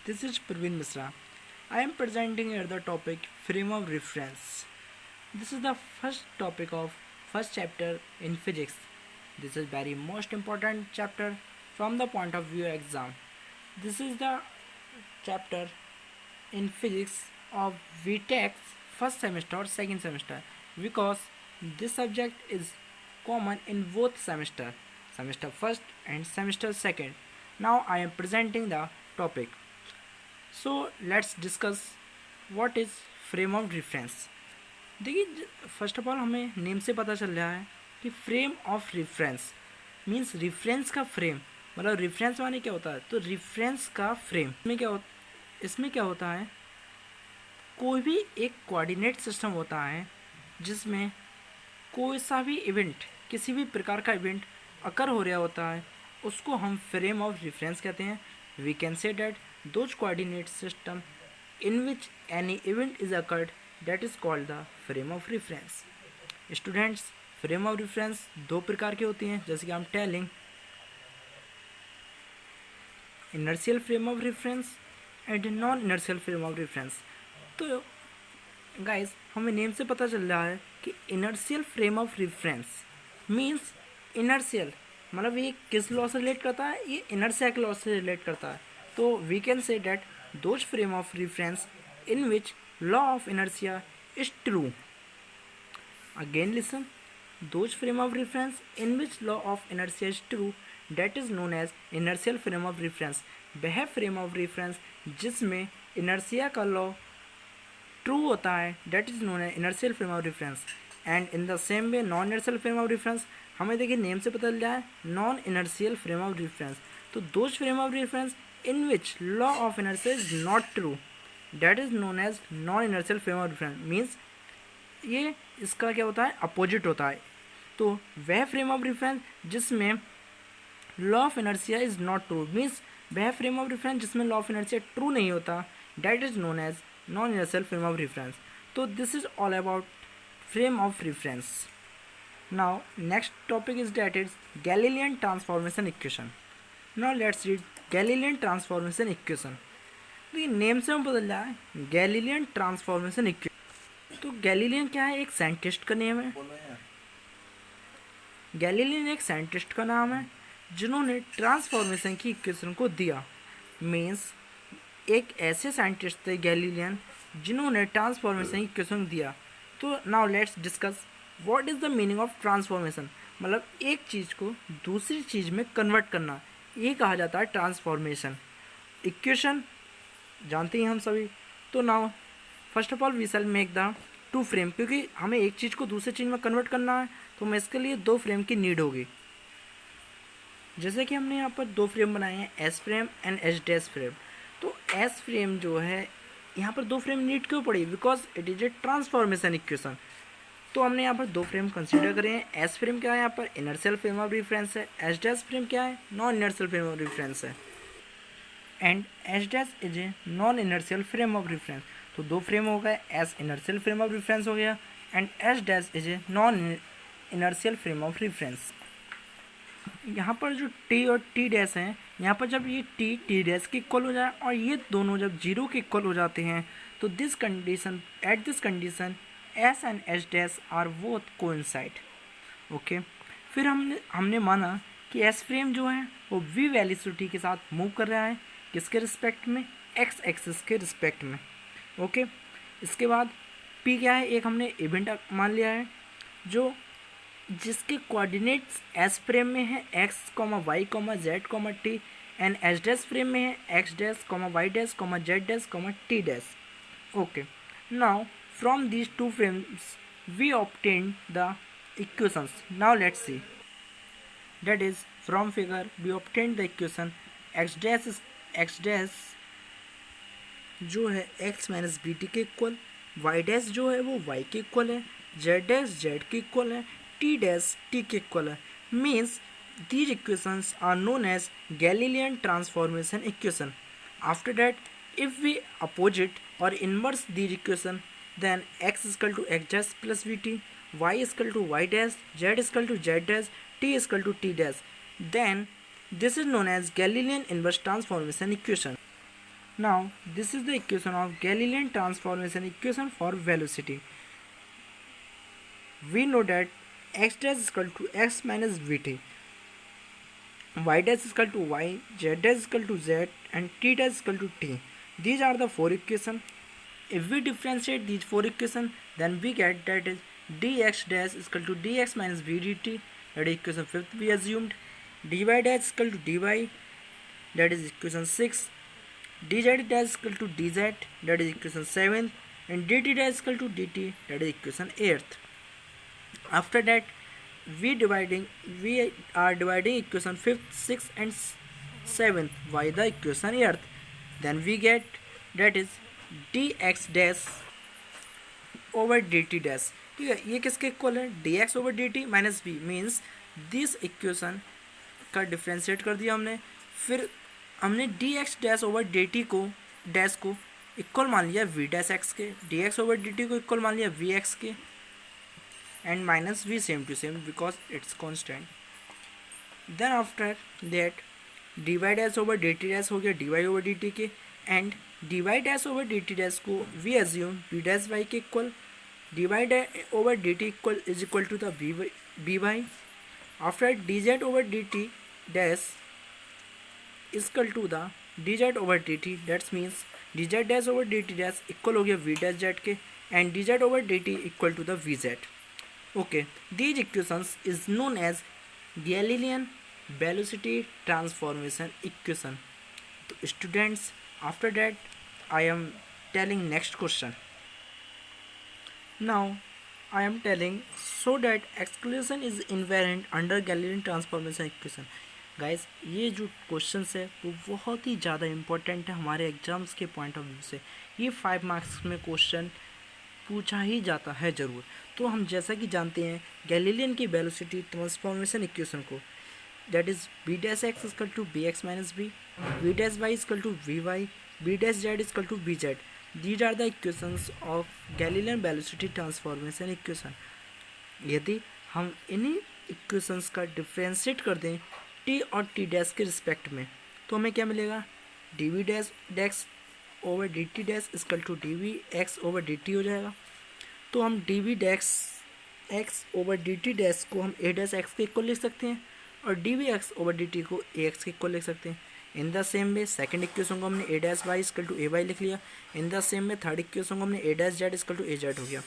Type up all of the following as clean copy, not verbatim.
This is Praveen Misra. I am presenting here the topic frame of reference. This is the first topic of first chapter in physics. This is very most important chapter from the point of view exam. This is the chapter in physics of VTech's first semester or second semester because this subject is common in both semester first and semester second. Now I am presenting the topic. So let's discuss what is frame of reference. देखिए first of all हमें name से पता चल रहा है कि frame of reference means reference का frame, मतलब रेफरेंस माने क्या होता है, तो रेफरेंस का फ्रेम इसमें क्या होता है, कोई भी एक कोऑर्डिनेट सिस्टम होता है जिसमें कोई सा भी इवेंट, किसी भी प्रकार का इवेंट अकर हो रहा होता है, उसको हम फ्रेम ऑफ रेफरेंस कहते हैं. We can say that those coordinate system in which any event is occurred, that is called the frame of reference. Students, frame of reference दो प्रकार की होती हैं, जैसे कि हम telling inertial frame of reference and non inertial frame of reference. तो guys हमें नेम से पता चल रहा है कि inertial frame of reference means inertial, मतलब ये किस लॉ से रिलेट करता है, ये inertia के लॉ से रिलेट करता है. तो we can say that those frame of reference in which law of inertia is true. Again listen, those frame of reference in which law of inertia is true, that is known as inertial frame of reference. वह frame of reference जिसमें inertia का law true होता है, that is known as inertial frame of reference. And in the same way non inertial frame of reference, हमें देखिए name से पता चल रहा है non inertial frame of reference. तो those frame of reference in which law of inertia is not true, that is known as non inertial frame of reference. means ये इसका क्या होता है, अपोजिट होता है. तो वह फ्रेम ऑफ रेफरेंस जिसमें law of inertia is not true, means वह फ्रेम ऑफ रेफरेंस जिसमें लॉ ऑफ इनर्शिया ट्रू नहीं होता, that is known as non inertial frame of reference. तो this is all about frame of reference. Now next topic is that is Galilean transformation equation. Now let's read Galilean transformation equation. देखिए name से हम बदल रहा है Galilean transformation equation. तो Galilean क्या है, एक साइंटिस्ट का नेम है. गैलीलियन एक साइंटिस्ट का नाम है जिन्होंने ट्रांसफॉर्मेशन की इक्वेशन को दिया. मीन्स एक ऐसे साइंटिस्ट थे गैलीलियन जिन्होंने ट्रांसफॉर्मेशन की इक्वेशन दिया. तो now let's discuss what is the meaning of transformation. मतलब एक चीज़ को दूसरी चीज़ में कन्वर्ट करना, ये कहा जाता है ट्रांसफॉर्मेशन. इक्वेशन जानते हैं हम सभी. तो now first of all we shall make the two frame, क्योंकि हमें एक चीज़ को दूसरी चीज़ में कन्वर्ट करना है तो हमें इसके लिए दो फ्रेम की नीड होगी. जैसे कि हमने यहाँ पर दो फ्रेम बनाए हैं, S frame and H dash frame. तो एस फ्रेम जो है यहाँ पर दो फ्रेम नीड क्यों पड़ी, because it is a transformation equation. तो हमने यहाँ पर दो फ्रेम कंसीडर करे हैं. एस फ्रेम क्या है, यहाँ पर इनर्शियल फ्रेम ऑफ रेफरेंस है. एच डैश फ्रेम क्या है, non inertial frame of reference है. And H dash is a non inertial frame of reference. तो दो फ्रेम हो गए, S inertial frame of reference हो गया and H dash is a non inertial frame of reference. यहाँ पर जो टी और टी डैश हैं, यहाँ पर जब ये टी डैश के इक्वल हो जाए और ये दोनों जब जीरो के इक्वल हो जाते हैं, तो this condition S and H dash R both coincide. Okay, फिर हमने माना कि एस फ्रेम जो है वो वी वेलोसिटी के साथ मूव कर रहा है, किसके रिस्पेक्ट में, एक्स एक्सिस के रिस्पेक्ट में. ओके, इसके बाद पी क्या है, एक हमने इवेंट मान लिया है जो जिसके कोऑर्डिनेट्स एस फ्रेम में है X comma Y comma Z comma T, and H dash frame में है X dash comma Y dash comma Z dash comma T dash. Okay, now from these two frames we obtained the equations. Now let's see, that is from figure we obtained the equation x dash जो है x minus B T के equal, y dash जो है वो y के equal है, z dash z के equal है, t डैश t के इक्वल है. Means these equations are known as Galilean transformation equation. After that, if we opposite or inverse these equation, then x is equal to x dash plus vt, y is equal to y dash, z is equal to z dash, t is equal to t dash. Then this is known as Galilean inverse transformation equation. Now this is the equation of Galilean transformation equation for velocity. We know that x dash is equal to x minus vt, y dash is equal to y, z dash is equal to z, and t dash is equal to t. These are the four equations. If we differentiate these four equations, then we get that is dx dash is equal to dx minus v dt, that is equation 5th we assumed. dy dash is equal to dy, that is equation 6. dz dash is equal to dz, that is equation 7th, and dt dash is equal to dt, that is equation 8th. After that, we are dividing equation 5th, 6th and 7th by the equation 8th. Then we get that is dx dash over dt dash. ठीक है, ये किसके equal है? dx over dt minus b means this equation का differentiate कर दिया हमने. फिर हमने dx डैश ओवर dt को डैश को इक्वल मान लिया v डैश x के, dx ओवर dt को इक्वल मान लिया v x के, and minus v same to same because it's constant. Then after that dy dash over dt dash हो गया dy over dt के, and dy dash over dt dash को we assume b dash y के equal, dy over dt equal is equal to the by. After dz over dt dash is equal to the dz over dt, that means dz dash over dt dash equal हो गया v dash z के, and dz over dt equal to the vz. Okay, these equations is known as Galilean velocity transformation equation. So students, after that I am telling next question. Now I am telling so that acceleration is invariant under Galilean transformation equation. Guys, ये जो question है वो बहुत ही ज़्यादा important है हमारे exams के point of view से. ये 5 मार्क्स में क्वेश्चन पूछा ही जाता है ज़रूर. तो हम जैसा कि जानते हैं गैलीलियन की वेलोसिटी ट्रांसफॉर्मेशन इक्वेशन को, that is B dash X equal to B X minus B, B dash Y equal to V Y, B dash Z equal to B Z. These are the equations of Galilean velocity transformation equation. यदि हम इन्हीं equations का differentiate कर दें T और T dash के respect में, तो हमें क्या मिलेगा? D V dash dash over D T dash equal to D V X over D T हो जाएगा. तो हम D V dash X over D T dash को हम ए डैश एक्स के इक्वल लिख सकते हैं और D V X over D T को ए एक्स के इक्वल लिख सकते हैं. In the same way second equation को हमने A dash Y equal to A Y लिख लिया. In the same way third equation को हमने A dash Z equal to A Z हो गया.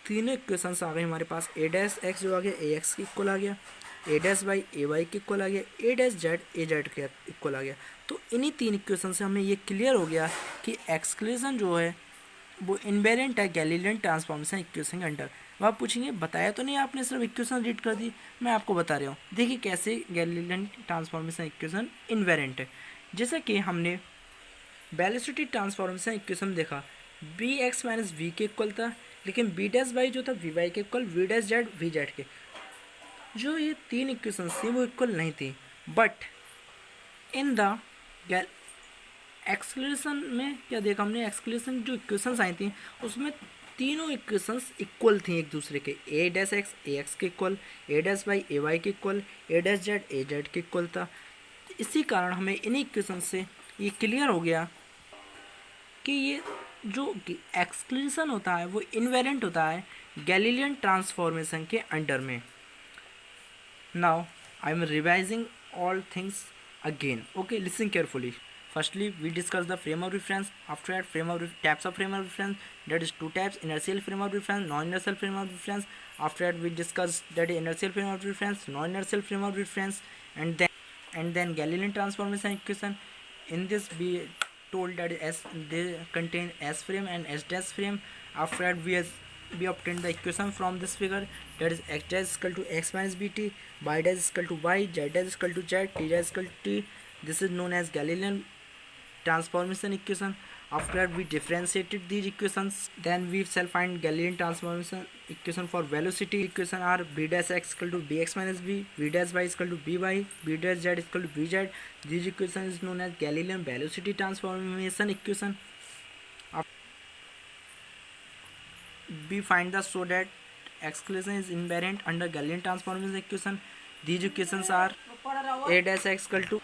तीनों इक्वेशंस आ गए हमारे पास. ए डैश एक्स जो आ गया ए एक्स के इक्वल आ गया, ए डैश वाई ए वाई के इक्वल आ गया, ए डैश जेड ए जेड के इक्वल आ गया. तो इन्हीं तीन इक्वेशन से हमें ये क्लियर हो गया कि एक्सक्लेशन जो है वो इनवेरिएंट है गैलीलियन ट्रांसफॉर्मेशन इक्वेशन के अंडर. अब आप पूछेंगे बताया तो नहीं आपने, सिर्फ इक्वेशन रीड कर दी. मैं आपको बता रहा हूँ, देखिए कैसे गैलीलियन ट्रांसफॉर्मेशन इक्वेशन इनवेरिएंट है. जैसे कि हमने वेलोसिटी ट्रांसफॉर्मेशन इक्वेशन देखा, बी एक्स माइनस वी के इक्वल था, लेकिन बी डैश वाई जो था वी वाई के equal, V dash Z V Z के. जो ये तीन इक्वेशन थी वो इक्वल नहीं थी. बट इन द एक्सक्लेशन में क्या देखा हमने, एक्सक्लेशन जो इक्वेशंस आई थी उसमें तीनों इक्वेशंस इक्वल थी एक दूसरे के. ए डैश एक्स ए एक्स के इक्वल, ए डैश वाई ए वाई के equal, A dash Z A Z के इक्वल था. इसी कारण हमें इन्हीं इक्वेशन से ये क्लियर हो गया कि ये जो एक्सक्लेशन होता है वो इनवेरिएंट होता है गैलीलियन ट्रांसफॉर्मेशन के अंडर में. Now I am revising all things again. Okay, listen carefully. Firstly, we discuss the frame of reference. After that, types of frame of reference. That is two types: inertial frame of reference, non-inertial frame of reference. After that, we discuss that is inertial frame of reference, non-inertial frame of reference, and then Galilean transformation equation. In this, we told that they contain S frame and S dash frame. After that, we obtained the equation from this figure, that is x dash is equal to x minus bt, y dash is equal to y, z dash is equal to z, t dash is equal to t. This is known as Galilean transformation equation. After that, we differentiated these equations. Then we shall find Galilean transformation equation for velocity. Equation are b dash x equal to bx minus b, v dash y is equal to by, b dash z is equal to bz. This equation is known as Galilean velocity transformation equation. We find the so that acceleration is invariant under Galilean transformation equation. These equations are a dash x equal to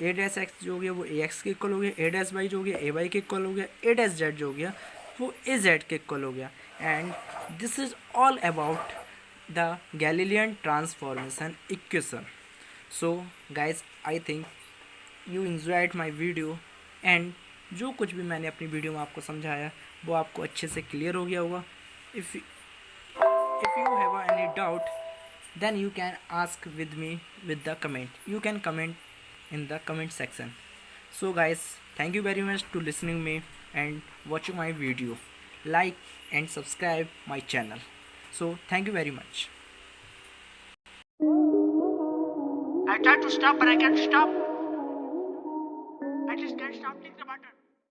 A dash x जो हो गया वो ए X के equal हो गया, ए dash Y जो हो गया ए वाई के इक्वल हो गया, ए डैश जेड जो हो गया वो ए जेड के इक्वल हो गया। And this is all about the Galilean transformation equation. So guys I think you enjoyed my video and जो कुछ भी मैंने अपनी वीडियो में आपको समझाया वो आपको अच्छे से क्लियर हो गया होगा। If you have any doubt, then you can ask with me with the comment. You can comment in the comment section. So guys, thank you very much to listening me and watching my video. Like and subscribe my channel. So thank you very much. I tried to stop, but I can't stop.